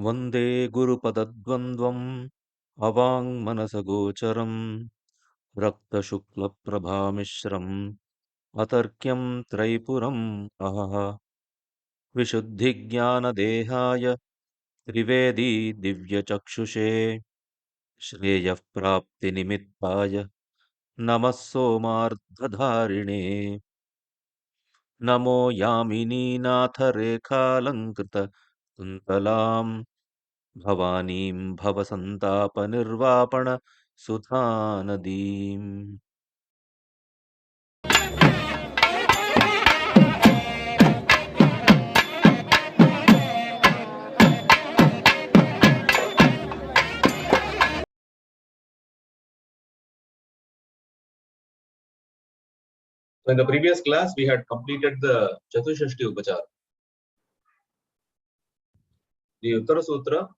वन्दे गुरुपदद्वन्द्वम् अवाङ्मनसगोचरम् रक्तशुक्लप्रभामिश्रम् अतर्क्यं त्रैपुरम् अहः विशुद्धिज्ञानदेहाय त्रिवेदी दिव्यचक्षुषे श्रेयः प्राप्तिनिमित्ताय नमः सोमार्धधारिणे नमो यामिनीनाथरेखालङ्कृत कुन्तलाम् भवानीं भवसन्तापनिर्वापण सुधानदीम् So in the previous class, we had completed the Chatushashti Upachara. The Uttara Sutra,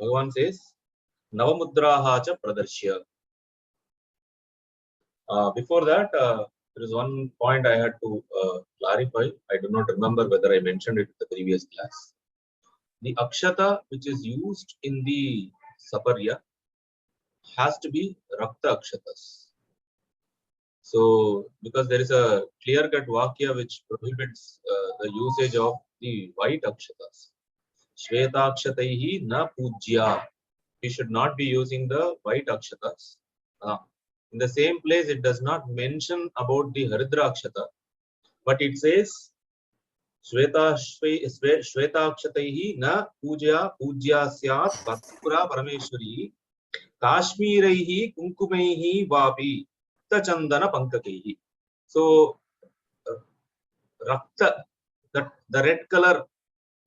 Bhagavan says, Navamudraha cha Pradarshya. Before that, there is one point I had to clarify. I do not remember whether I mentioned it in the previous class. The Akshata which is used in the Saparya has to be Rakta Akshatas. So, because there is a clear-cut Vakya which prohibits the usage of the white Akshatas. Shvetakshatahi na pujya. We should not be using the white Akshatas. In the same place, it does not mention about the Haridra Akshata, but it says Shvetakshatahi na pujya syat Vatsura Parameshwari Kashmiraihi Kunkumaihi Vapi Chandana Pankakehi. So, Rakta, the red color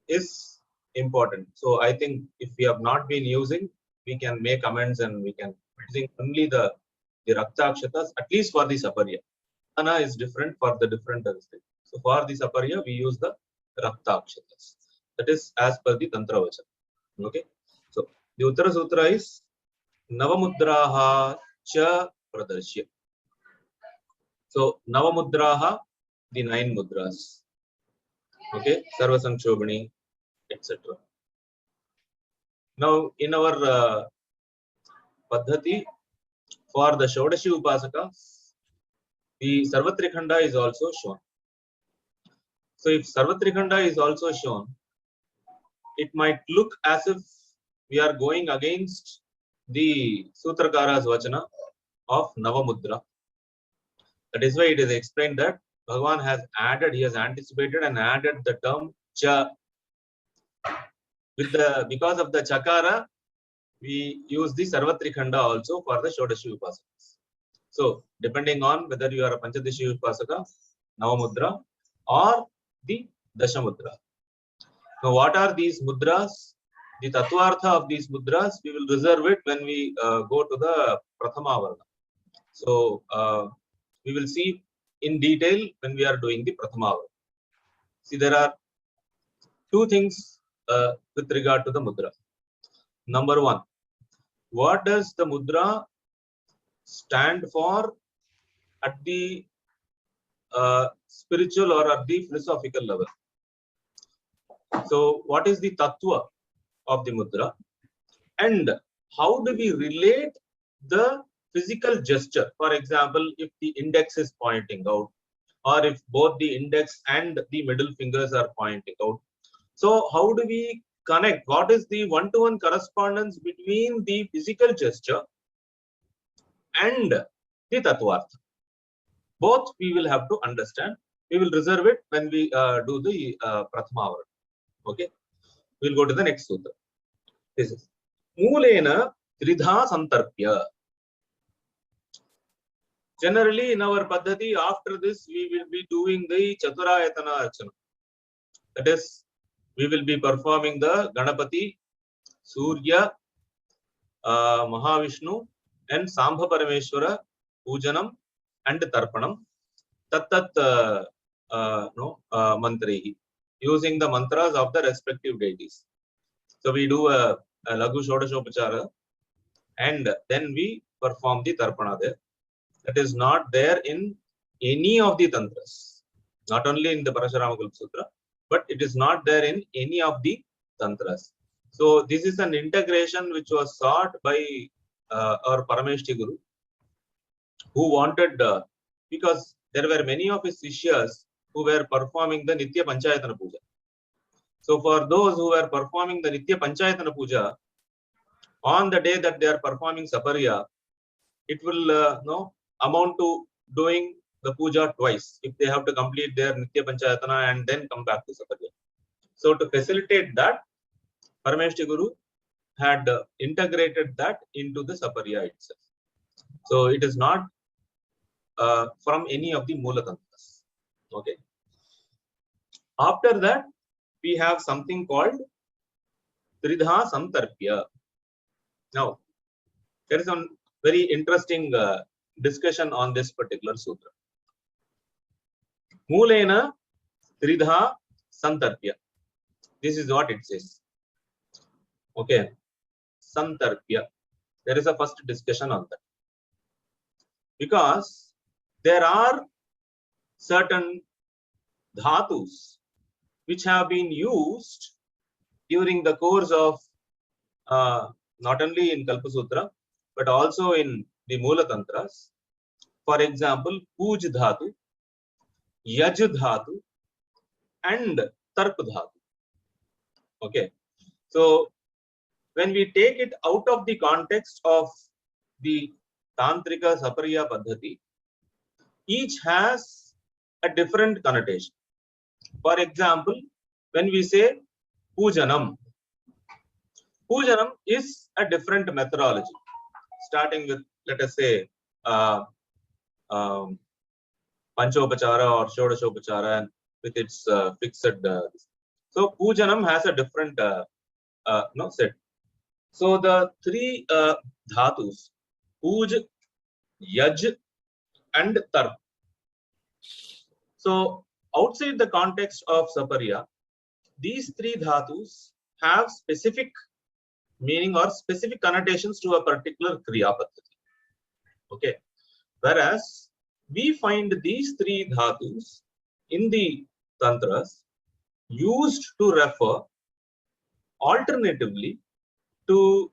is important. So, I think if we have not been using, we can make amends and we can using only the Rakta Akshatas, at least for the Saparya. Jnana is different for the different districts. So, for the Saparya, we use the Rakta Akshatas. That is as per the Tantra Vachan. Okay. So, the Uttara Sutra is Navamudraha cha Pradarshya. So, Navamudraha, the 9 mudras. Okay, Sarva Sanshobhani, etc. Now, in our Paddhati, for the Shodashi Upasaka, the Sarvathrikhanda is also shown. So, if Sarvathrikhanda is also shown, it might look as if we are going against the Sutrakara's Vachana of Navamudra. That is why it is explained that Bhagavan has added, he has anticipated and added the term cha. Because of the Chakara, we use the Sarvathrikhanda also for the Shodashi Upasakas. So, depending on whether you are a Panchadashi Upasaka, Navamudra, or the Dashamudra. Now, what are these mudras? The Tattvartha of these mudras, we will reserve it when we go to the Prathama Varna. So, we will see in detail when we are doing the Prathama Varna. See, there are two things with regard to the mudra. Number one, what does the mudra stand for at the spiritual or at the philosophical level? So, what is the tattva of the mudra? And how do we relate the physical gesture? For example, if the index is pointing out, or if both the index and the middle fingers are pointing out. So, how do we connect? What is the one-to-one correspondence between the physical gesture and the Tattvartha? Both we will have to understand. We will reserve it when we do the Prathama Varna. Okay. We will go to the next sutra. This is Moolena Tridha Santharpya. Generally, in our Paddhati, after this, we will be doing the Chaturayatana Archana. That is, we will be performing the Ganapati, Surya, Mahavishnu, and Sambha Parameshwara, Poojanam, and Tarpanam. Tattat Mantrehi, using the mantras of the respective deities. So, we do a Laghu Shodashopachara, and then we perform the Tarpana there. That is not there in any of the Tantras, not only in the Parashurama Sutra, but it is not there in any of the Tantras. So this is an integration which was sought by our Parameshti Guru, who wanted, because there were many of his Sishyas who were performing the Nitya Panchayatana Puja. So for those who were performing the Nitya Panchayatana Puja, on the day that they are performing Saparya, it will amount to doing the puja twice if they have to complete their Nitya Panchayatana and then come back to Saparya. So to facilitate that, Parameshti Guru had integrated that into the Saparya itself. So it is not from any of the Moola Tantras. Okay. After that, we have something called Tridha Santharpya. Now, there is some very interesting discussion on this particular sutra. Moolena Tridha Santharpya. This is what it says. Okay. Santharpya. There is a first discussion on that. Because there are certain dhatus which have been used during the course of not only in Kalpa Sutra but also in the Moola Tantras. For example, Puj Dhatu, Yaj Dhatu, and Tarp Dhatu. Okay. So when we take it out of the context of the Tantrika Saparya Paddhati, each has a different connotation. For example, when we say Poojanam, Poojanam is a different methodology, starting with, let us say, Panchopachara or Shodashopachara with its fixed. So Poojanam has a different set. So the three dhatus, Puj, Yaj, and Tarp. So outside the context of Saparya, these three dhatus have specific meaning or specific connotations to a particular Kriya Paddhati. Okay. Whereas we find these three dhatus in the Tantras used to refer alternatively to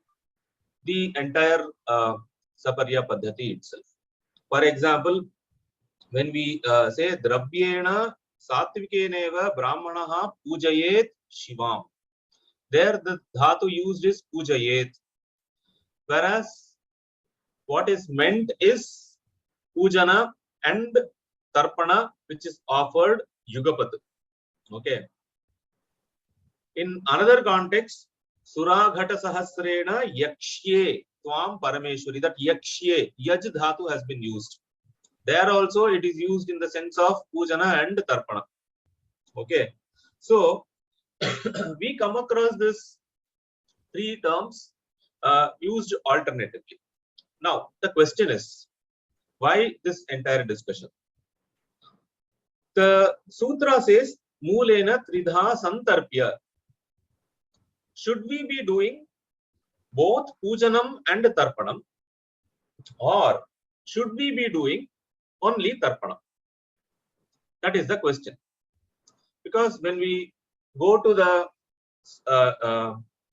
the entire Saparya Paddhati itself. For example, when we say Dravyena Sattvikeneva Brahmanaha Pujayet Shivam, there the dhatu used is Pujayet, whereas what is meant is Pujana and Tarpana, which is offered Yugapat. Okay. In another context, Suraghata Sahasrena Yakshye Tvam Parameshwari, that Yakshye, Yaj dhatu has been used. There also it is used in the sense of Pujana and Tarpana. Okay. So we come across this three terms used alternatively. Now, the question is, why this entire discussion? The sutra says, Moolena Tridha Santharpya. Should we be doing both Pujanam and Tarpanam, or should we be doing only Tarpanam? That is the question. Because when we go to the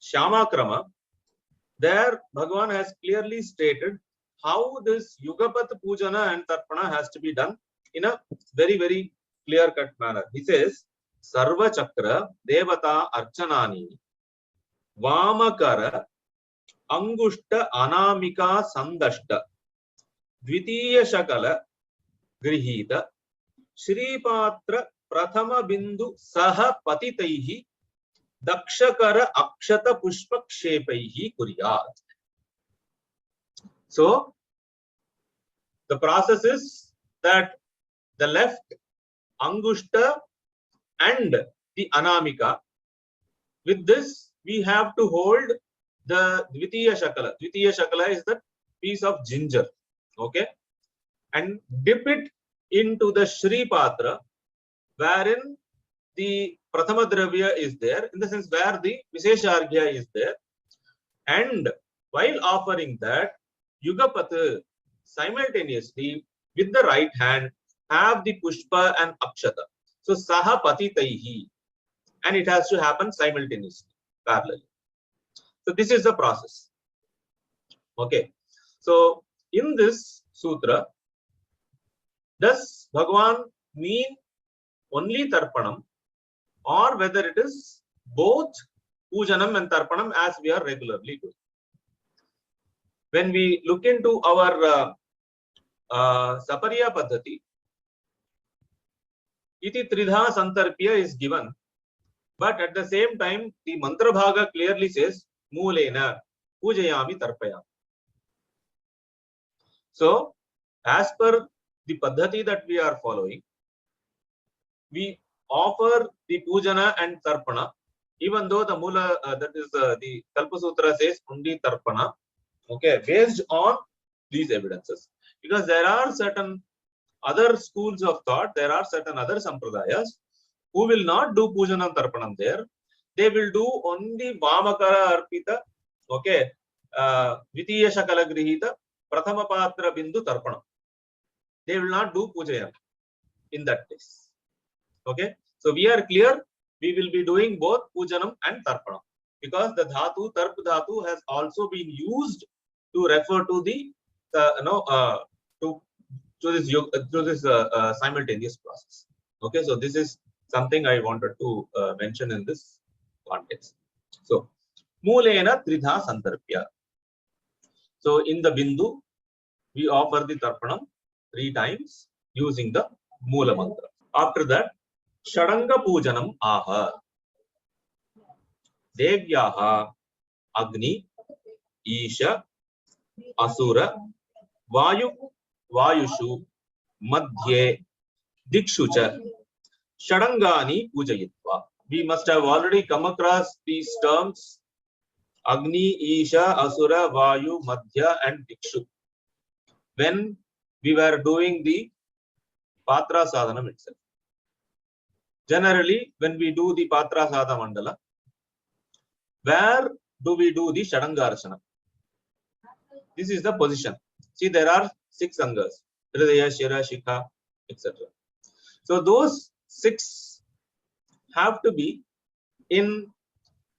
Shyama Krama, there Bhagavan has clearly stated how this Yugapat Pujana and Tarpana has to be done in a very, very clear-cut manner. He says, Sarva Chakra Devata Archanani Vamakara Angushta Anamika Sandashta Dvitiya Shakala Grihita Shripatra Prathama Bindu Saha Patitaihi Dakshakara Akshata Pushpakshepaihi Kuryat. So the process is that the left Angushta and the Anamika, with this we have to hold the Dvitiya Shakala. Dvitiya Shakala is the piece of ginger, okay, and dip it into the Shri Patra, wherein the Prathama Dravya is there, in the sense where the Vishesharghya is there, and while offering that, Yugapat simultaneously with the right hand have the Pushpa and Akshata. So Saha Patitaihi, and it has to happen simultaneously, parallel. So this is the process. Okay. So in this sutra, does Bhagavan mean only Tarpanam, or whether it is both Pujanam and Tarpanam as we are regularly doing? When we look into our Sapariya Paddhati, Iti Tridha Santharpya is given, but at the same time, the Mantra Bhaga clearly says, Moolena, Pujayami Tarpaya. So, as per the Paddhati that we are following, we offer the Pujana and Tarpana, even though the Mula, that is the Kalpa Sutra says only Tarpana, okay, based on these evidences. Because there are certain other schools of thought, there are certain other sampradayas who will not do Pujanam Tarpanam there. They will do only Vamakara Arpita, okay, Vitiya Shakala Grihita, Prathama Patra Bindu Tarpanam. They will not do Pujayam in that case. Okay, so we are clear, we will be doing both Pujanam and Tarpanam, because the Dhatu, Tarp Dhatu has also been used to refer to the to this simultaneous process. Okay, so this is something I wanted to mention in this context. So, Moolena Tridha Santharpya. So, in the Bindu, we offer the Tarpanam 3 times using the Moola mantra. After that, Shadanga Poojanam Aha. Devyaha Agni, Isha, Asura, Vayushu, Madhye, Dikshucha, Shadangani Pujayitva. We must have already come across these terms: Agni, Isha, Asura, Vayu, Madhya, and Dikshu, when we were doing the Patra Sadhanam itself. Generally, when we do the Patra Sadha Mandala, where do we do the Shadanga Archana? This is the position. See, there are 6 Angas: Hridaya, Shira, Shikha, etc. So those 6 have to be in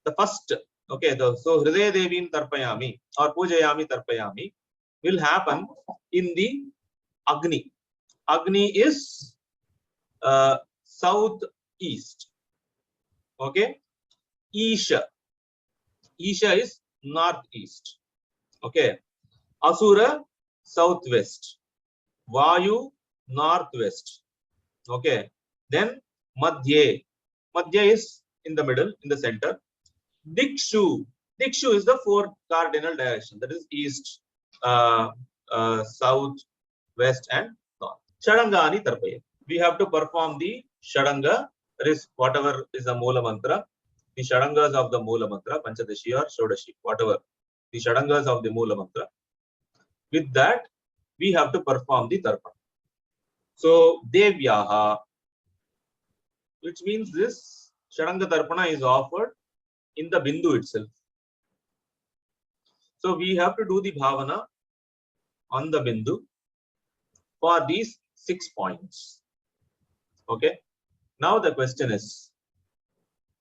the first. Okay, so Hridaya Devin Tarpayami or Pujayami Tarpayami will happen in the Agni. Agni is southeast. Okay, Isha. Isha is northeast. Okay, Asura southwest. Vayu northwest. Okay, then Madhye. Madhya is in the middle, in the center. Dikshu. Dikshu is the 4 cardinal direction, that is east, south, west, and north. Shadangani Tarpaya. We have to perform the Shadanga, that is whatever is the Moola mantra, the Shadangas of the Moola mantra, Panchadashi or Shodashi, whatever, the Shadangas of the Moola mantra. With that, we have to perform the Tarpana. So, Devyaha, which means this Shadanga Tarpana is offered in the Bindu itself. So we have to do the Bhavana on the Bindu for these 6 points. Okay. Now the question is,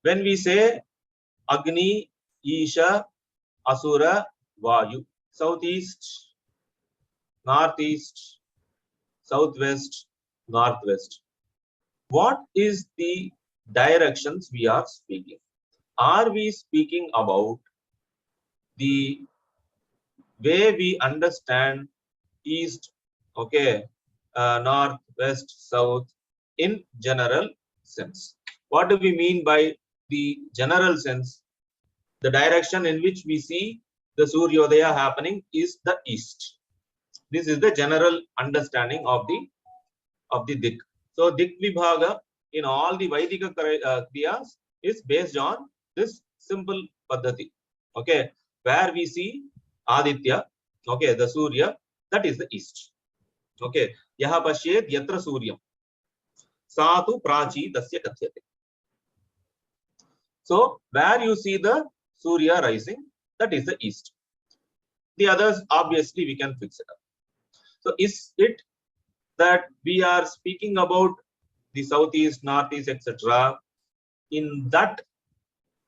when we say Agni, Isha, Asura, Vayu, southeast, northeast, southwest, northwest, what is the directions we are speaking? Are we speaking about the way we understand east, okay, north, west, south in general sense? What do we mean by the general sense? The direction in which we see the Suryodaya happening is the east. This is the general understanding of the Dik. So Dik Vibhaga in all the Vaidika kriyas is based on this simple Paddhati, okay, where we see Aditya, okay, the Surya, that is the east. Okay, Yaha Pashyet Yatra Suryam, Satu Prachi Tasya Kathyate. So where you see the Surya rising, that is the east. The others, obviously, we can fix it up. So is it that we are speaking about the southeast, northeast, etc. in that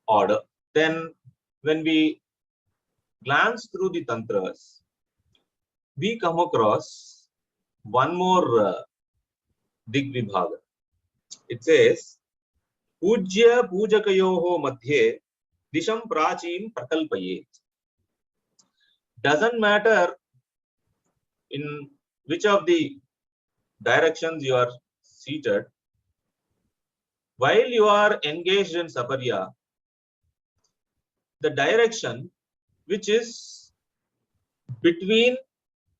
order? Then when we glance through the tantras, we come across one more Vibhaga. It says, pujya-pujakayoho madhye disham prachim prakalpayet. Doesn't matter in which of the directions you are seated, while you are engaged in saparya, the direction which is between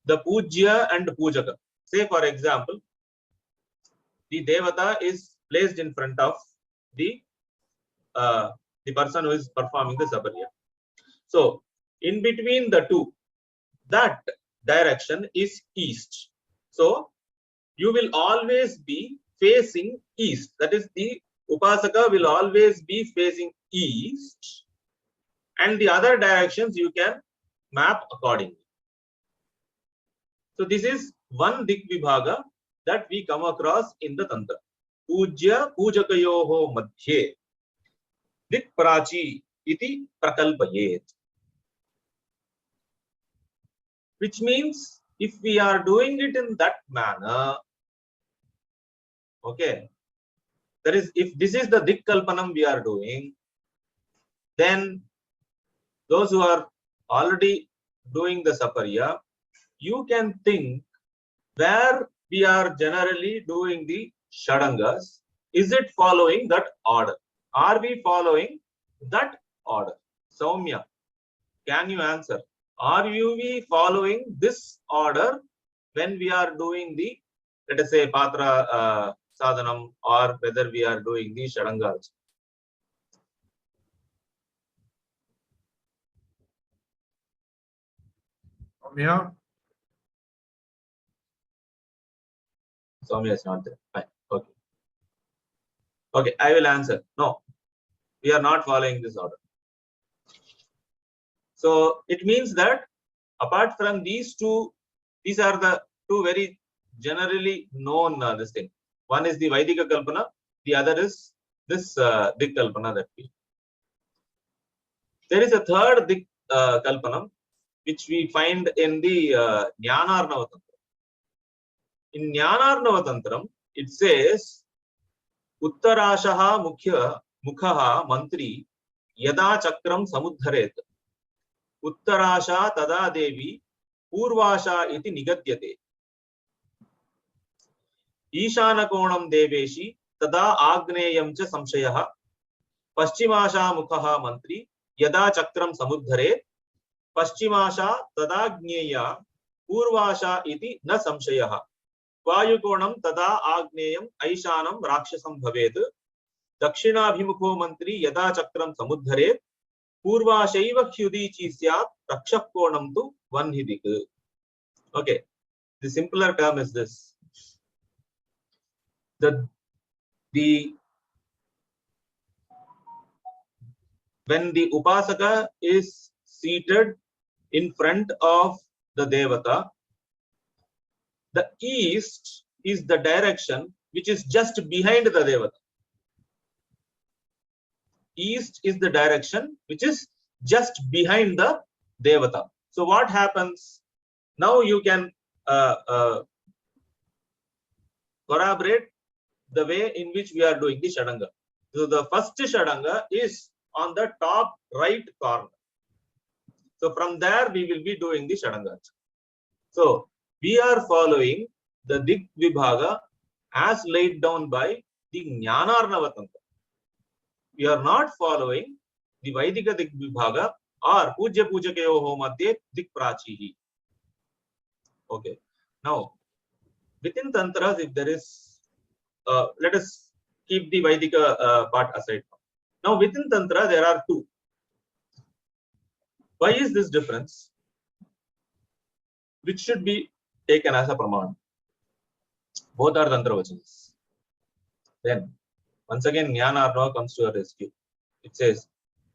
the pujya and pujaka. Say, for example, the devata is placed in front of the person who is performing the saparya. So, in between the two, that direction is east. So, you will always be facing east. That is, the upasaka will always be facing east, and the other directions you can map accordingly. So this is one Vibhaga that we come across in the Tantra. Pujya pujakayoho madhye prachi iti prakalpayet. Which means if we are doing it in that manner, okay, that is, if this is the kalpanam we are doing, then those who are already doing the saparya, you can think where we are generally doing the shadangas. Is it following that order? Are we following that order? Soumya, can you answer? Are we following this order when we are doing the, let us say, patra sadhanam, or whether we are doing the shadangas? Yeah. Soumya is not there. Fine. Okay. Okay, I will answer. No, we are not following this order. So it means that apart from these two, these are the two very generally known this thing. One is the Vaidika Kalpana, the other is this Dik Kalpana that we. There is a third Dik Kalpanam which we find in the Jnana Arnava Tantra. In Jnana Arnava Tantram, it says, Uttarashaha mukhaha mantri yada chakram samudharet. Uttarasha tada devi purvasha iti nigadyate. Ishana konam deveshi tada agneyam cha samshayaha. Paschimasha mukhaha mantri yada chakram samudharet. Paschimasha tada gneya purvasha iti na samshayaha. Vayukonam tada agneyam aishanam rakshasam bhavet. Dakshinabhimukho mantri yada chakram samudharet. Purvashaiva hyudichi syat rakshakonam tu vanhidik. Okay, the simpler term is this. When the upasaka is seated in front of the devata, the east is the direction which is just behind the devata. East is the direction which is just behind the devata. So what happens? Now you can corroborate the way in which we are doing the Shadanga. So the first Shadanga is on the top right corner. So from there we will be doing the Shadanga. So we are following the Dik Vibhaga as laid down by the Jnana Arnava Tantra. We are not following the Vaidika Dik Vibhaga or Pujya Pujakayoho madhye Dik prachihi. Okay. Now, within Tantras, if there is, let us keep the Vaidika part aside. Now, within Tantra, there are two. Why is this difference? Which should be taken as a Pramana. Both are Tantra vachanas. Then, once again, Jnana Arnava comes to a rescue. It says,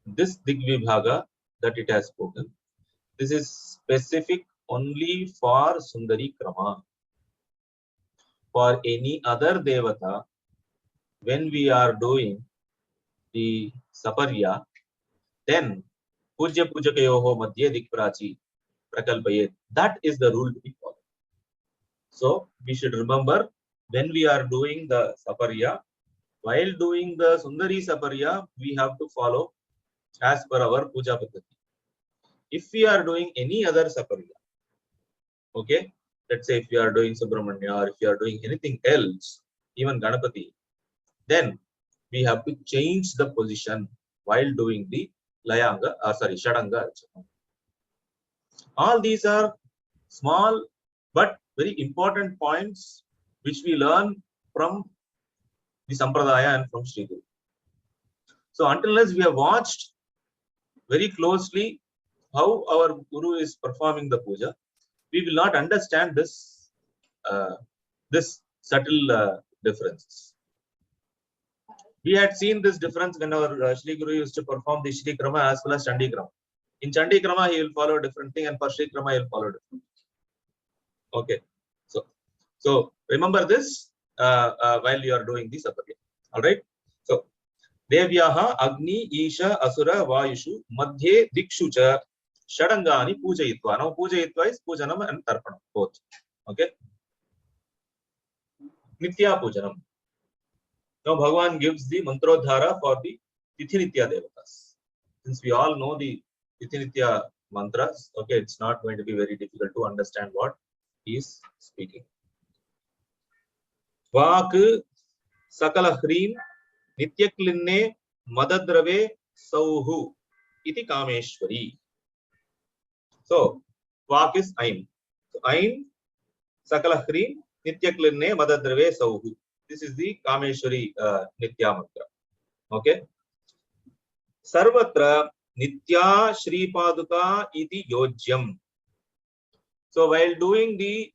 this Dik Vibhaga that it has spoken, this is specific only for Sundari Krama. For any other devata, when we are doing the saparya, then pujya-pujakayoho madhye dikprachi prakalpayet. That is the rule to be followed. So we should remember, when we are doing the saparya, while doing the Sundari saparya, we have to follow as per our puja paddhati. If we are doing any other saparya, okay, let's say if you are doing Subramanya or if you are doing anything else, even Ganapati, then we have to change the position while doing the Shadanga. All these are small but very important points which we learn from the Sampradaya and from Sri Guru. So until we have watched very closely how our Guru is performing the puja, we will not understand this subtle differences. We had seen this difference when our Shri Guru used to perform the Shri Krama as well as Chandi Krama. In Chandi Krama, he will follow a different thing, and for Shri Krama, he will follow different. Okay, so remember this while you are doing the saparya. All right. So Devyaha Agni Isha Asura Vayushu Madhye Dikshu Cha Shadangani Pujayitva. Now Pujayitva is Pujanam and Tarpana both. Okay. Nitya Poojanam. Now Bhagavan gives the mantrodhara for the Tithi Nitya Devatas. Since we all know the Tithi Nitya mantras, okay, it's not going to be very difficult to understand what he is speaking. Vak Sakala Hrim Nityaklinne Madadrave Sauhu Iti Kameswari. So Vak is Aim. So Aim Sakala Hrim Nityaklinne Madadrave Sauhu. This is the Kameswari Nitya mantra. Okay. Sarvatra Nitya Shri Paduka iti Yojyam. So while doing the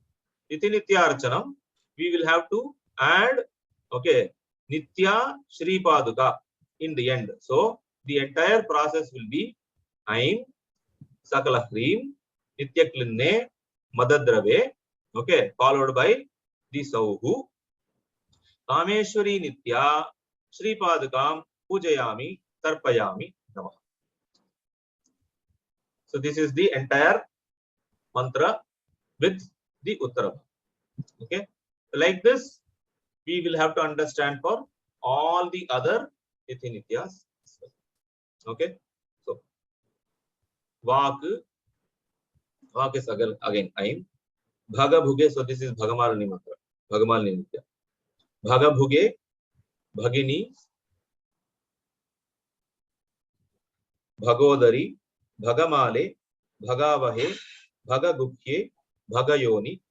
Iti Nitya Archanam, we will have to add, okay, Nitya Shri Paduka in the end. So the entire process will be Aim Sakala Hrim Nitya Klinne Madadrave, okay, followed by the Sauhu. Kameswari Nitya Shri Padukam Pujayami Tarpayami Namaha. So this is the entire mantra with the Uddhara. Okay. Like this, we will have to understand for all the other Tithi Nityas. Okay. So Vak is again Aim. Bhaga Bhuge. So this is Bhagamalini mantra. Bhagamalini Nitya. Bhaga Bhuge, Bhagini, Bhagodari, Bhagamale, Bhagavahe, Bhagagukhe, Bhagayoni,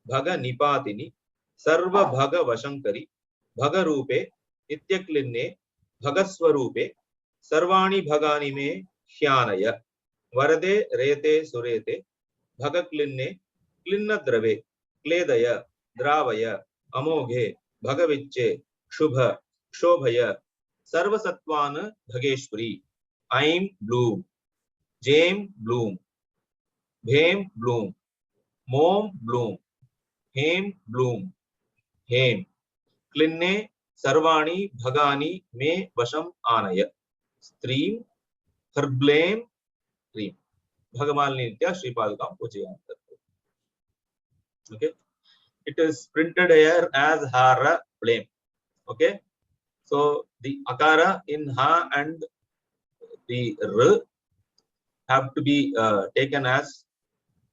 Bhaga Nipatini, Sarva Bhaga Vashankari, Bhagarupe, Nityaklinne, Bhagaswarupe, Sarvani Bhagani me Hyanaya, Varade Rete Surete, Bhagaklinne, Klinnadrave, Kledaya, Dravaya, Amoghe, Bhagaviche, Shubha, Shobhaya, Sarvasatwana Bhageshwari, Aim Bloom, Jame Bloom, Bhem Bloom, Mom Bloom, Hem Bloom, Hem, Klinne, Sarvani Bhagani me Vasham Anaya, Stream, Herblame, Stream, Bhagamalini Nitya Shri Padukam Pujayam. Okay. It is printed here as Hara Blame. Okay. So the Akara in Ha and the R have to be taken as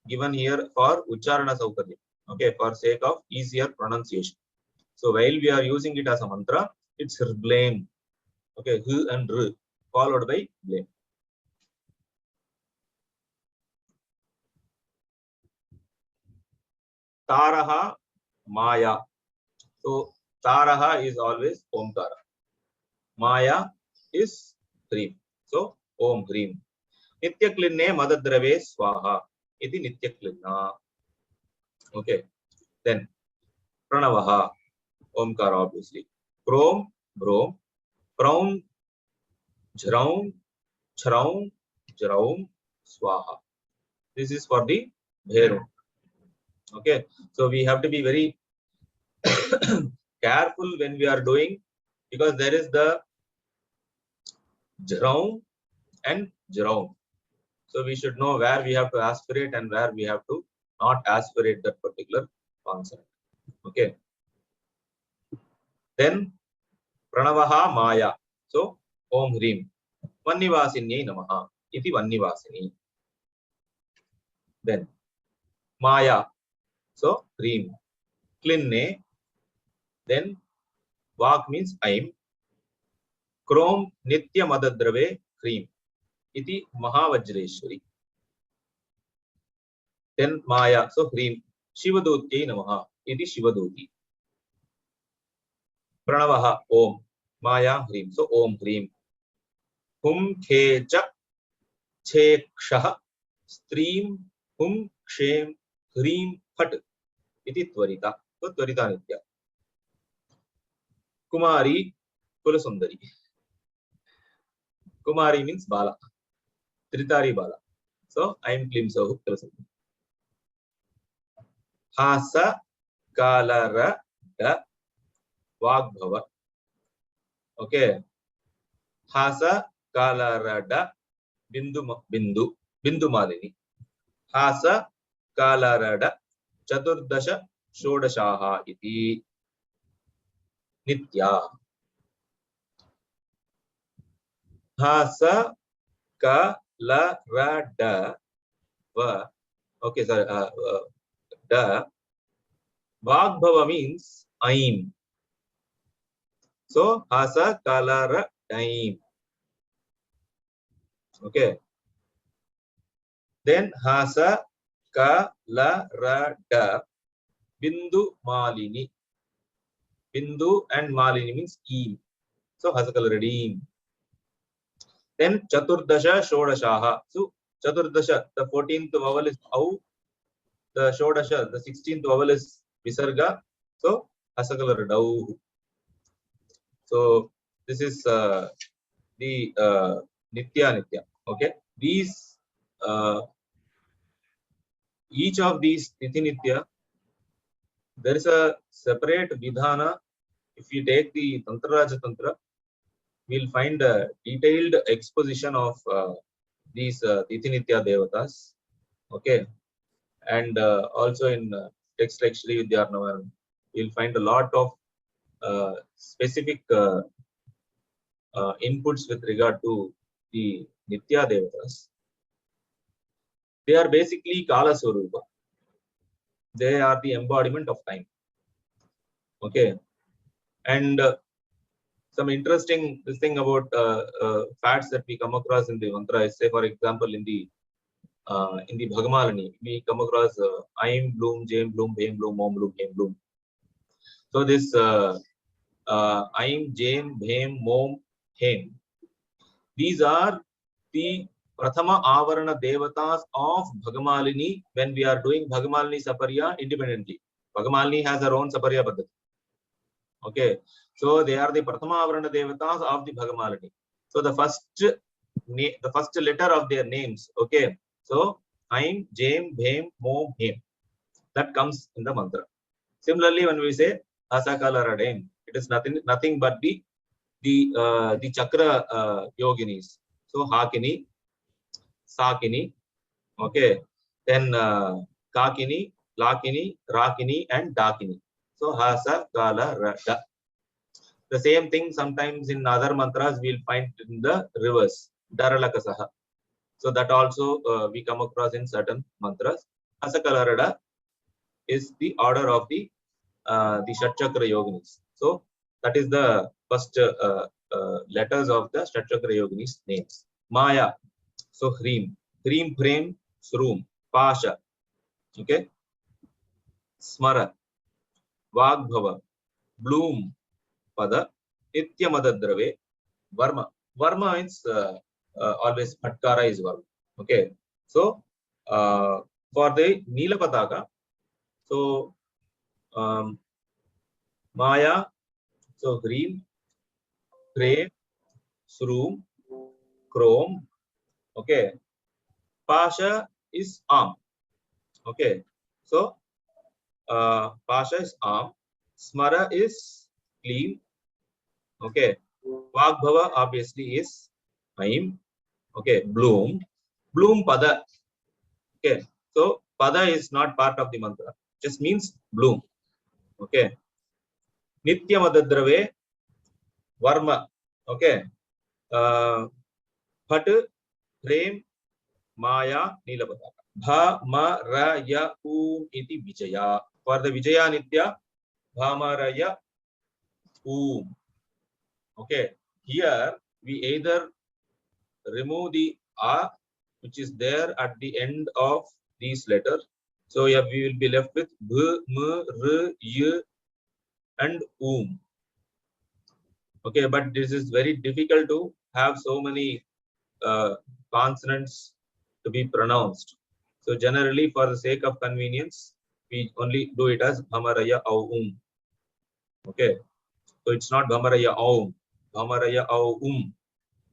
given here for Ucharana Saukarya. Okay. For sake of easier pronunciation. So while we are using it as a mantra, it's blame. Okay. H and R followed by blame. Taraha Maya. So Taraha is always Omkara. Maya is Hrim. So Om Hrim. Nityaklinne Madadrave Swaha. Iti Nityaklinna. Okay. Then Pranavaha. Omkara obviously. Prom, Brom, Praum, Jraum, Chraum, Jraum, Swaha. This is for the Bherum. Okay. So we have to be very careful when we are doing, because there is the Jraum and Jraum. So we should know where we have to aspirate and where we have to not aspirate that particular concept. Okay. Then Pranavaha Maya. So Om Hrim. Vannivasinyai Namaha. Iti Vannivasini. Then Maya. So Hrim. Klinne. Then Vak means I'm. Krom Nitya Madadrave Hrim. Iti Mahavajreshwari. Then Maya. So Hrim. Shivadutyai Namaha. Iti Shivaduti. Pranavaha Om. Maya Hrim. So Om Hrim. Hum Khecha Chekshaha Stream Hum Kshem Hrim Phat. Iti Tvarita. So Tvarita Nitya. Kumari Kulasundari. Kumari means Bala. Tritari Bala. So I am Klim Sohu Kulasundari. Hasa Kalara Da Vagbhava. Okay. Hasa Kalara Da Bindu Malini. Hasa Kalara Da Chaturdasha Shodashaha iti Nitya. Hasa Kalara Da Va. Okay, sorry. Da Vagbhava means I'm. So Hasa Kalara Daim. Okay. Then Hasa Kalara Da Bindu Malini. Bindu and Malini means E. So Hasa Kalara Daim. Then Chaturdasha Shodashaha. So Chaturdasha, the 14th vowel is Au. The Shodasha, the 16th vowel is Visarga. So Hasa Kalara Dau. So this is the Nitya. Okay. These each of these Nitya, there is a separate vidhana. If you take the Tantra Tantra, we'll find a detailed exposition of these Nitya devatas. Okay. And also in text like Shri Vidya Arnava, you'll find a lot of specific inputs with regard to the Nitya devatas. They are basically Kala Swarupa. They are the embodiment of time. Okay. And some interesting thing about facts that we come across in the mantra is, say, for example, in the Bhagamalini, we come across Aim Bloom, Jam Bloom, Bhem Bloom, Om Bloom, Hem Bloom. So this Aim, Jam, Bhem, Mom, Hem. These are the Prathama Avarana Devatas of Bhagamalini when we are doing Bhagamalini Saparya independently. Bhagamalini has her own Saparya Paddhati. Okay. So they are the Prathama Avarana Devatas of the Bhagamalini. So the first letter of their names. Okay. So Aim, Jem, Bhem, Mom, Hem. That comes in the mantra. Similarly, when we say Asakala Radem, it is nothing but the Chakra yoginis. So Hakini, Sakini, okay, then Kakini, Lakini, Rakini, and Dakini. So Hasa, Kala, Rada. The same thing sometimes in other mantras we'll find in the reverse, Daralakasaha. So that also we come across in certain mantras. Hasa, Kala, Rada is the order of the Shatchakra yoginis. So that is the first letters of the Shatchakra yoginis names. Maya. So Hrim, Prem, Srum, Pasha, okay, Smara, Vagbhava, Bloom, Pada, Nitya Madadrave, Varma. Varma is always Patkara is Varma. Okay, so for the Nila Pataka, so Maya, so Hrim, Prem, Srum, Chrome. Okay, Pasha is arm. Okay, so Pasha is arm, Smara is clean. Okay, Vagbhava obviously is Aim. Okay, Bloom. bloom pada. Okay, so pada is not part of the mantra, just means bloom. Okay, Nitya Madadrave Varma. Okay, Phat Prem Maya Nilapataka. Bha ma ra ya iti Vijaya. For the Vijaya Nitya, Bha ma ra ya Okay, here we either remove the a which is there at the end of these letters. So yeah, we will be left with b, m, r, y, and Okay, but this is very difficult to have so many consonants to be pronounced. So generally, for the sake of convenience, we only do it as bhamaraya au Okay, so it's not bhamaraya au, bhamaraya au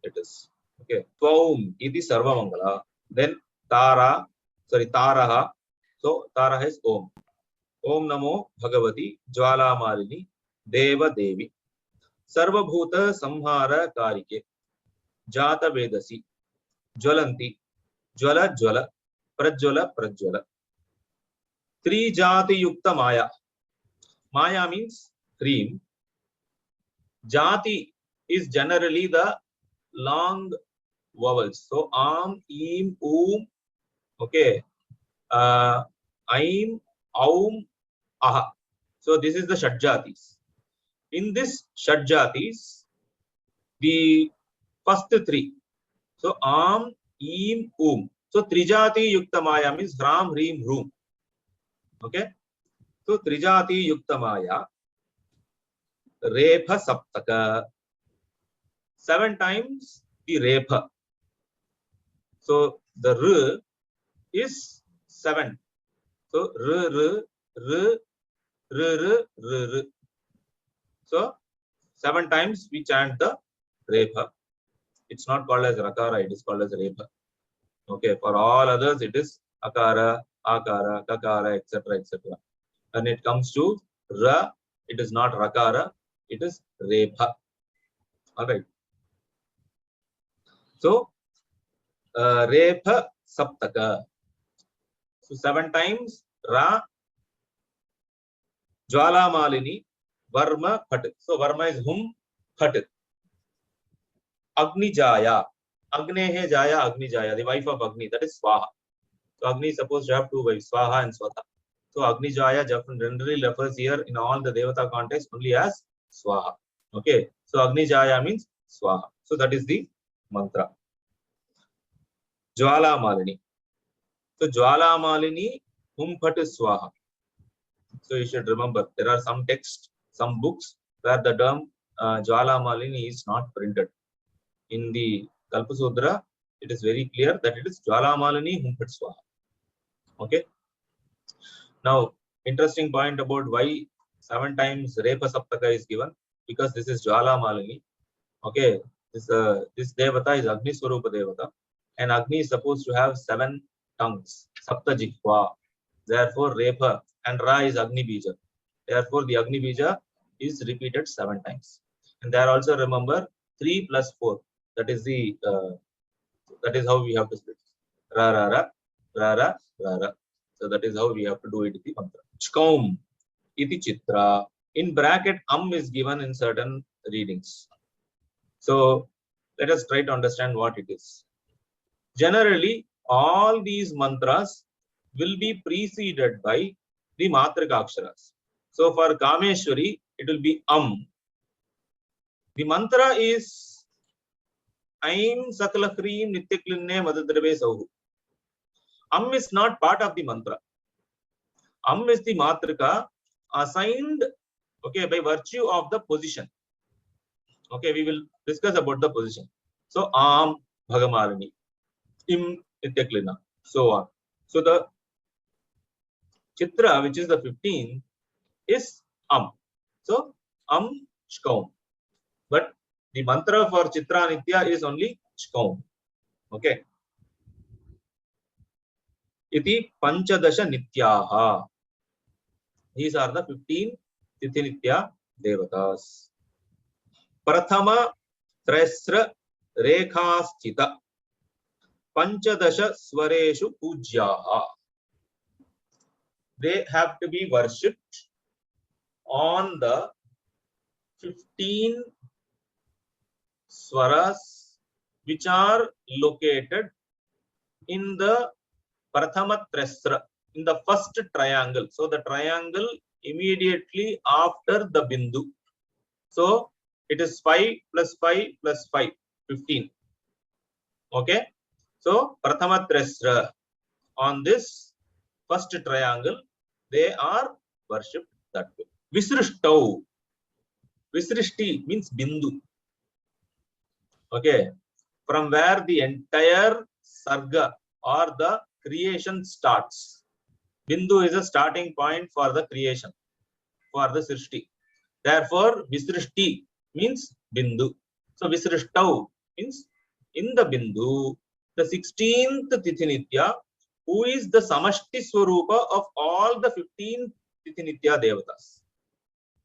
it is. Okay, twaum iti sarvamangala. Then tara, taraha. So taraha is om. Om namo bhagavati jwala malini deva devi sarvabhuta samhara karike jata vedasi jwalanti jwala jwala prajwala prajwala. Trijati yukta maya. Maya means cream. Jati is generally the long vowels. So am, im, okay, aim, aum, aha. So this is the Shadjatis. In this Shadjatis, the first three. So am, im, So Trijati Yukta Maya means Ram, Reem, Room. Okay. So Trijati Yukta Maya, Repha Saptaka. 7 times the Repha. So the R is 7. So R, R, R. So 7 times we chant the Repha. It's not called as Rakara, it is called as Repha. Okay, for all others it is Akara, Akara, Kakara, etc. etc. When it comes to Ra, it is not Rakara, it is Repha. Alright. So Repha Saptaka. So 7 times Ra, Jwala Malini, Varma Phat. So Varma is Hum, Phat. Agni Jaya. Agnehe Jaya, Agni Jaya, the wife of Agni, that is Swaha. So Agni is supposed to have 2 wives, Swaha and Swata. So Agni Jaya generally refers here in all the Devata context only as Swaha. Okay. So Agni Jaya means Swaha. So that is the mantra. Jwala Malini. So Jwala Malini, Phat Swaha. So you should remember there are some texts, some books where the term Jwala Malini is not printed. In the Kalpasudra, it is very clear that it is Jwala Malini, Phat Swaha. Okay. Now, interesting point about why 7 times Repa Saptaka is given, because this is Jwala Malini. Okay, this Devata is Agni Swarupa Devata, and Agni is supposed to have 7 tongues, Sapta Jihva. Therefore, Repa and Ra is Agni Bija. Therefore, the Agni Bija is repeated 7 times. And there also remember 3 plus 4. That is the that is how we have to split. Ra ra ra ra ra ra ra. So that is how we have to do it in the mantra. Chkaum iti chitra. In bracket, is given in certain readings. So let us try to understand what it is. Generally, all these mantras will be preceded by the Matrika Aksharas. So for Kameswari, it will be The mantra is Aim Sakala Krim Nityaklinne Madadrave Sauhu. Is not part of the mantra. Is the Matrika assigned, okay, by virtue of the position. Okay, we will discuss about the position. So Bhagamalini, Im Nityaklina, so on. So the Chitra, which is the 15, is So Shkaum. But the mantra for Chitra Nitya is only Shkaum. Okay. Iti Panchadasha Nityaha. These are the 15 Tithi Nitya Devatas. Prathama Trisra Rekhasthita. Panchadasha Swareshu Pujyaha. They have to be worshipped on the 15 swaras which are located in the Prathama Trisra, in the first triangle. So the triangle immediately after the Bindu. So it is 5 plus 5 plus 5, 15. Okay. So Prathama Trisra, on this first triangle, they are worshipped that way. Visrishtau. Visrishti means Bindu. Okay. From where the entire Sarga or the creation starts. Bindu is a starting point for the creation, for the Srishti. Therefore, Visrishti means Bindu. So, Visrishtau means in the Bindu, the 16th Tithinitya, who is the Samashti Swarupa of all the 15 Tithinitya Devatas.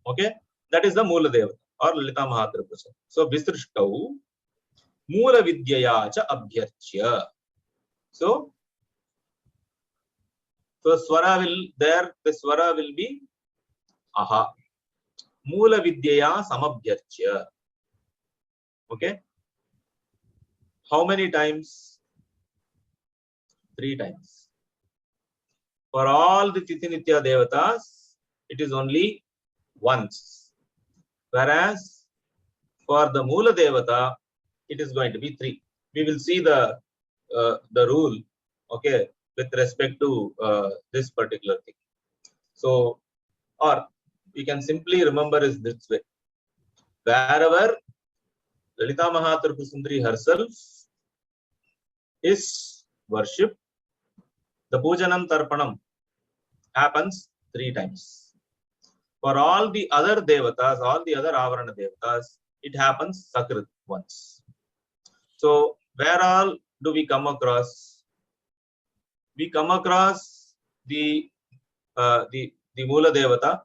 Okay, that is the Moola Devata or Lalita Mahatripura. So, Visrishtau Moola Vidyaya cha Abhyarchya. So Swara will there, the Swara will be Aha. Moola Vidyaya Samabhyarchya. Okay. How many times? 3 times. For all the Tithinitya Devatas, it is only once. Whereas for the Moola Devata, it is going to be 3. We will see the rule, okay, with respect to this particular thing. So, or we can simply remember is this way. Wherever Lalita Mahatripura Sundari herself is worshipped, the Poojanam Tarpanam happens 3 times. For all the other Devatas, all the other Avarana Devatas, it happens Sakrit once. So, where all do we come across? We come across the Moola Devata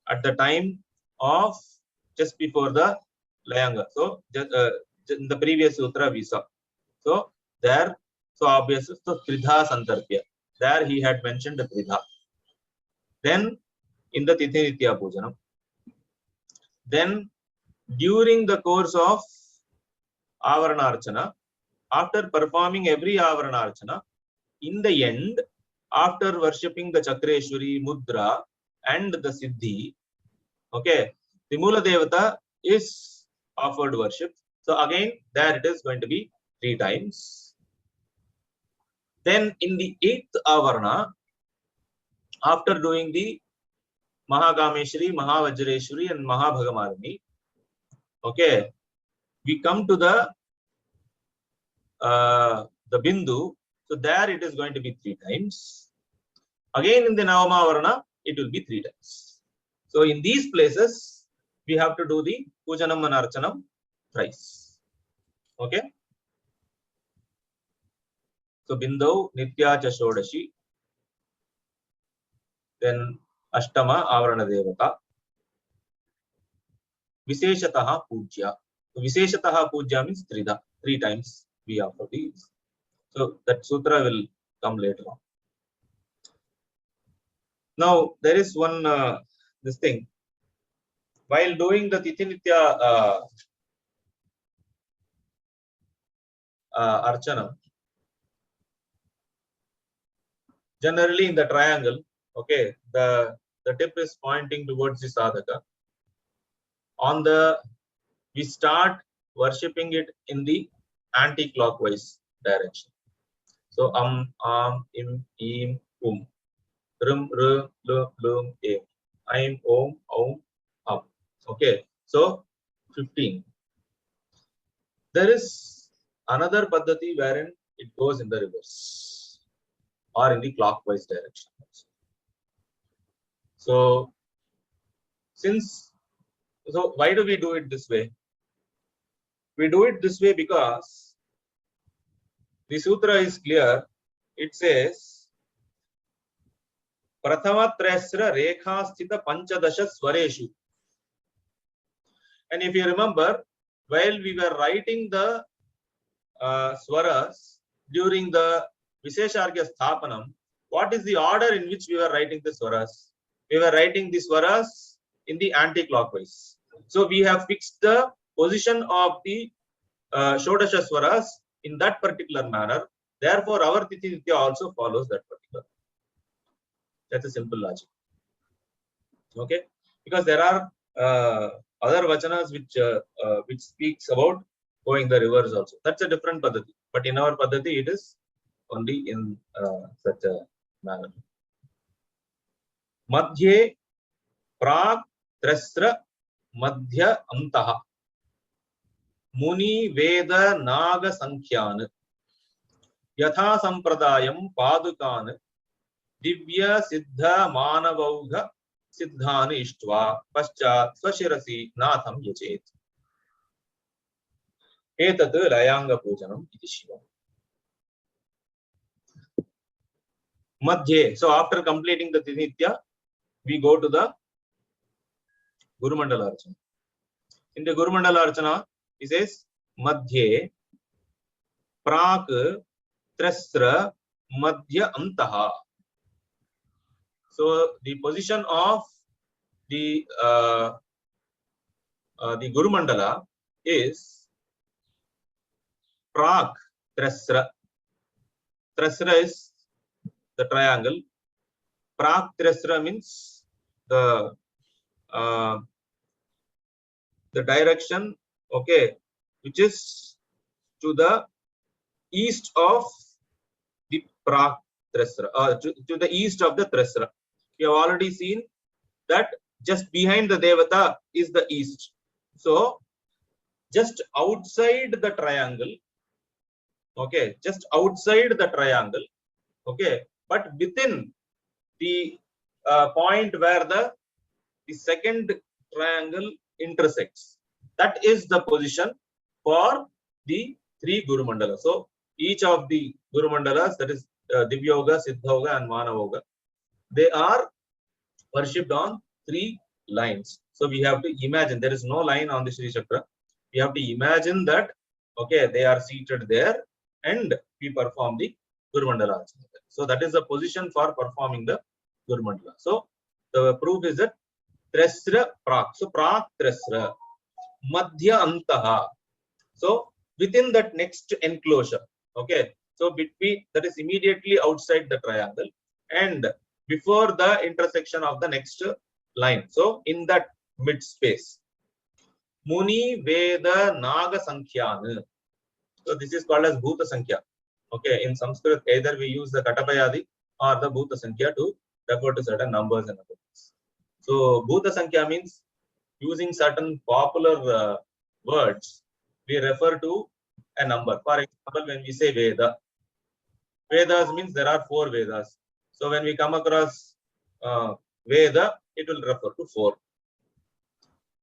at the time of just before the Layaanga. So, in the previous sutra we saw. So, there, so obviously, so Tridha Santharpya. There he had mentioned the Tridha. Then, in the Tithinitya Poojanam. Then, during the course of Avarana Archana, after performing every Avarana Archana, in the end, after worshipping the Chakreshwari, Mudra, and the Siddhi, okay, the Moola Devata is offered worship. So again, there it is going to be 3 times. Then in the 8th Avarana, after doing the Mahakameshwari, Mahavajreshwari, and Mahabhagamalini, okay, we come to the Bindu. So there it is going to be 3 times. Again in the Navama Varana, it will be 3 times. So in these places, we have to do the Poojanam and Archanam thrice. Okay. So Bindu, Nitya cha Shodashi. Then Ashtama Avarana Devata. Visheshataha Pujya. So Visheshataha Pujya means Tridha. 3 times we offer these. So that sutra will come later on. Now there is one this thing. While doing the Tithinitya Archana, generally in the triangle, okay, the tip is pointing towards the sadhaka. We start worshipping it in the anti-clockwise direction. So im, im, rum, r, l, lum, em. I'm, om, up. Okay. So 15. There is another paddhati wherein it goes in the reverse or in the clockwise direction. So why do we do it this way? We do it this way because the sutra is clear. It says Prathama Trisra Rekha Sthita Panchadasha Swareshu. And if you remember, while we were writing the swaras, during the Visheshargya Sthapanam, what is the order in which we were writing the swaras? We were writing the swaras in the anti-clockwise. So we have fixed the position of the Shodasha swaras in that particular manner. Therefore, our Tithi Nitya also follows that particular. That's a simple logic. Okay, because there are other vachanas which speaks about going the reverse also. That's a different paddhati. But in our paddhati, it is only in such a manner. Madhye Prak Trisra Madhya Antaha Muni Veda Naga Sankhyan Yatha Sampradayam Padukan Divya Siddha Manavauga Siddhan Ishtva Paschat Swashirasi Natham Yachet. Etat Layaanga Poojanam iti Shiva. Madhye. So after completing the Nitya, we go to the Guru Mandala Archana. In the Guru Mandala Archana, he says Madhye Prak Trisra Madhya Antaha. So the position of the Guru Mandala is Prak Trisra. Trisra is the triangle. Prak Trisra means the direction, okay, which is to the east of the Prak Trisra, to the east of the Trisra. We have already seen that just behind the Devata is the east. So just outside the triangle, okay, just outside the triangle, okay, but within the point where the second triangle intersects, that is the position for the three Guru Mandalas. So each of the Guru Mandalas, that is Divyoga, Siddhoga and Manavoga, they are worshipped on three lines. So we have to imagine, there is no line on the Sri Chakra. We have to imagine that, okay, they are seated there and we perform the Guru Mandala. So that is the position for performing the Guru Mandala. So the proof is that Trisra Prak. So Prak Trisra Madhya Antaha. So within that next enclosure, okay, so between, that is immediately outside the triangle and before the intersection of the next line. So in that mid space, Muni Veda Naga Sankhyan. So this is called as Bhuta Sankhya. Okay, in Sanskrit, either we use the Katapayadi or the Bhuta Sankhya to refer to certain numbers and other things. So Bhuta Sankhya means using certain popular words, we refer to a number. For example, when we say Veda, Vedas means there are 4 Vedas. So when we come across Veda, it will refer to 4.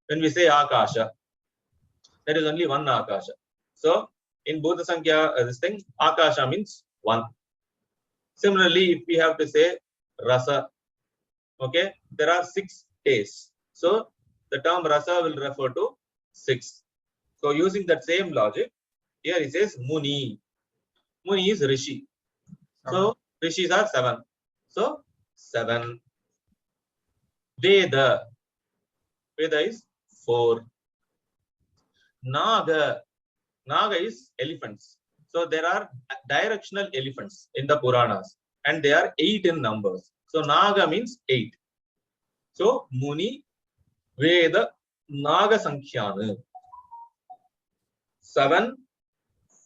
When we say Akasha, there is only one Akasha. So in Bhuta Sankhya, this thing, Akasha means 1. Similarly, if we have to say Rasa, okay, there are 6 tastes. So the term Rasa will refer to 6. So using that same logic, here it says Muni. Muni is Rishi. So Rishis are 7. So 7. Veda. Veda is 4. Naga. Naga is elephants. So there are directional elephants in the Puranas and they are 8 in numbers. So Naga means 8. So Muni, Veda, Naga Sankhyan. 7,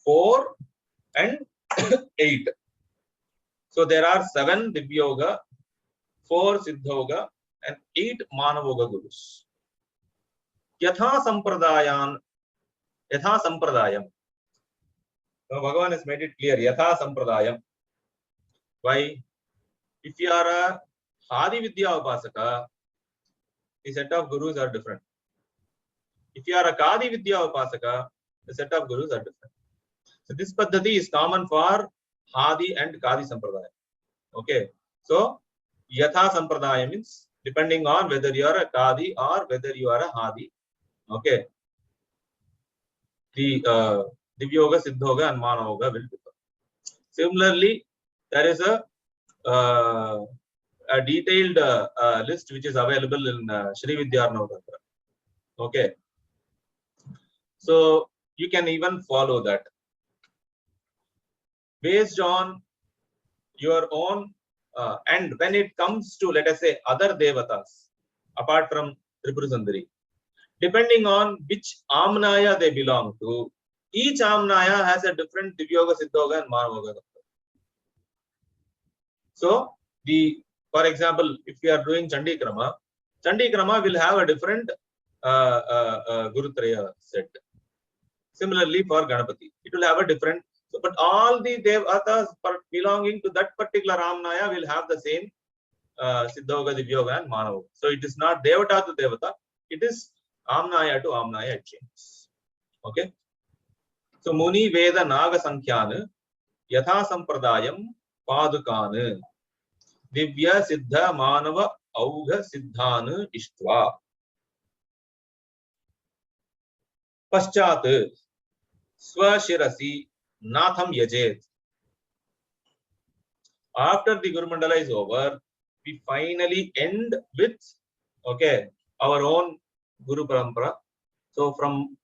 4 and 8. So there are 7 Divyoga, 4 Siddhoga and 8 Manavoga Gurus. Yatha Sampradayam. So Bhagavan has made it clear. Yatha Sampradayam. Why? If you are a Adi Vidya Upasaka, the set of gurus are different. If you are a Kadi Vidya Upasaka, the set of gurus are different. So this paddhati is common for Hadi and Kadi Sampradaya. Okay. So Yatha Sampradaya means depending on whether you are a Kadi or whether you are a Hadi. Okay. The Divyoga, Siddhoga and Manavoga will differ. Similarly, there is a detailed list which is available in Sri Vidya Arnava Tantra. Okay. So you can even follow that. Based on your own, and when it comes to, let us say, other devatas, apart from Tripura Sundari, depending on which Amnaya they belong to, each Amnaya has a different Divyoga, Siddhoga and Manavoga. So, for example, if we are doing Chandi Krama will have a different Gurutraya set. Similarly, for Ganapati, it will have a different. So, but all the devatas belonging to that particular Amnaya will have the same Siddhoga, Divyoga and Manavoga. So, it is not Devata to Devata, it is Amnaya to Amnaya exchange. Okay. So, Muni Veda Naga Sankhyan Yatha Sampradayam Padukan Divya Siddha Manava Augha Siddhan Ishtva Paschat Swashirasi Natham Yajet. After the Guru Mandala is over, we finally end with our own Guru Parampara. So from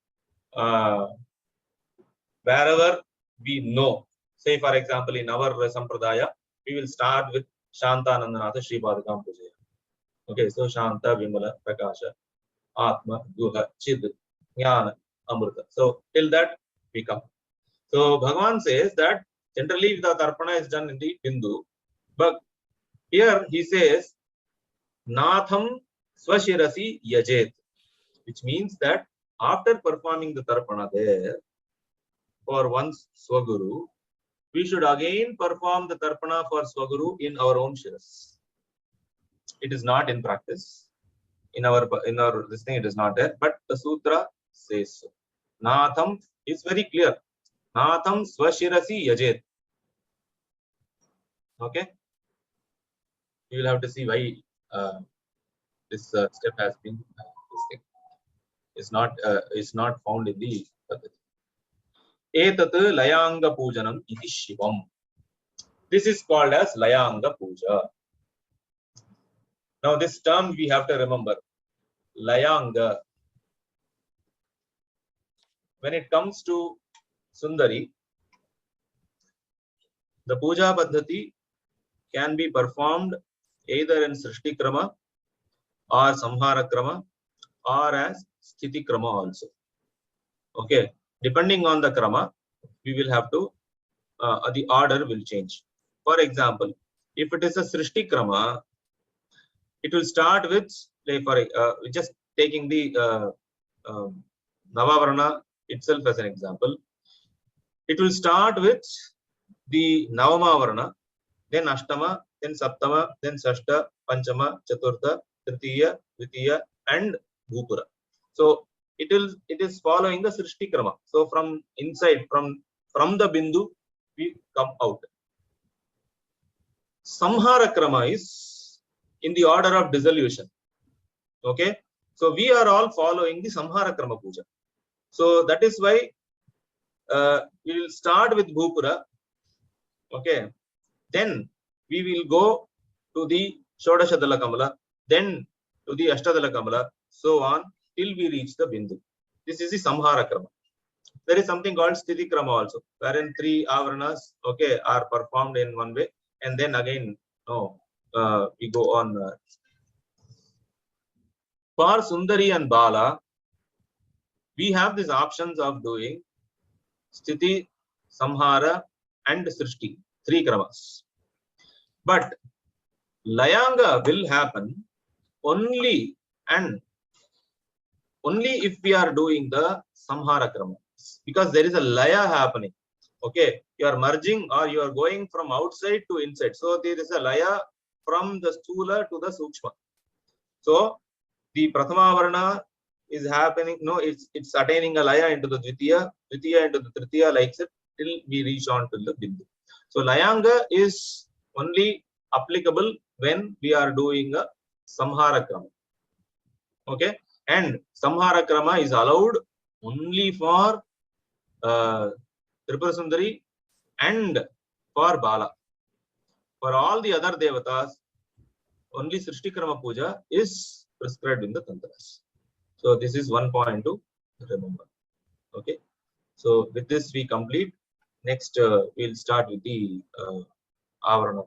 wherever we know, say for example in our Sampradaya, we will start with Shanta Nandanatha Sri Padakam Pujaya. Okay, so Shanta, Vimala, Prakasha, Atma, Guha, Chid, Jnana, Amrita. So till that we come. So Bhagavan says that generally the Tarpana is done in the Bindu, but here he says Natham Swashirasi Yajet, which means that after performing the Tarpana there for one's Swaguru, we should again perform the Tarpana for Swaguru in our own Shiras. It is not in practice. In our this thing it is not there, but the Sutra says so. Natham is very clear. Natham Swashirasi Yajet. Okay. You will have to see why this step has been this thing is not found in the Paddhati. Etat Layaanga Poojanam iti Shivam. This is called as Layaanga Pooja. Now this term we have to remember. Layaanga. When it comes to Sundari, the Puja Paddhati can be performed either in Srishti Krama or Samhara Krama or as Sthiti Krama also. Okay, depending on the Krama, we will have to, the order will change. For example, if it is a Srishti Krama, it will start with, just taking the Navavarana itself as an example. It will start with the Navama Varana, then Ashtama, then Saptama, then Sashta, Panchama, Chaturtha, Tritiya, Vitiya, and Bhupura. So it is following the Srishti Krama. So from inside, from the Bindu, we come out. Samhara Krama is in the order of dissolution. Okay, so we are all following the Samhara Krama Puja. So that is why we will start with Bhupura. Okay, then we will go to the Shodashadala Kamala, then to the Ashtadala Kamala, so on till we reach the Bindu. This is the Samhara Krama. There is something called Sthiti Krama also, wherein 3 Avaranas are performed in one way, and then again we go on. For Sundari and Bala, we have these options of doing Sthiti, Samhara, and Srishti, 3 Kramas. But Layaanga will happen only if we are doing the Samhara Krama, because there is a Laya happening. Okay, you are merging or you are going from outside to inside. So there is a Laya from the Stula to the Sukshma. So the Prathama Varna is happening, it's attaining a Laya into the Dvitiya into the Tritiya, like that, till we reach on to the Bindu. So Layaanga is only applicable when we are doing a Samhara Krama. Okay, and Samhara Krama is allowed only for Tripura Sundari and for Bala. For all the other devatas, only Srishti Krama Puja is prescribed in the Tantras. So this is one point to remember. Okay. So with this we complete. Next we'll start with the Avarana.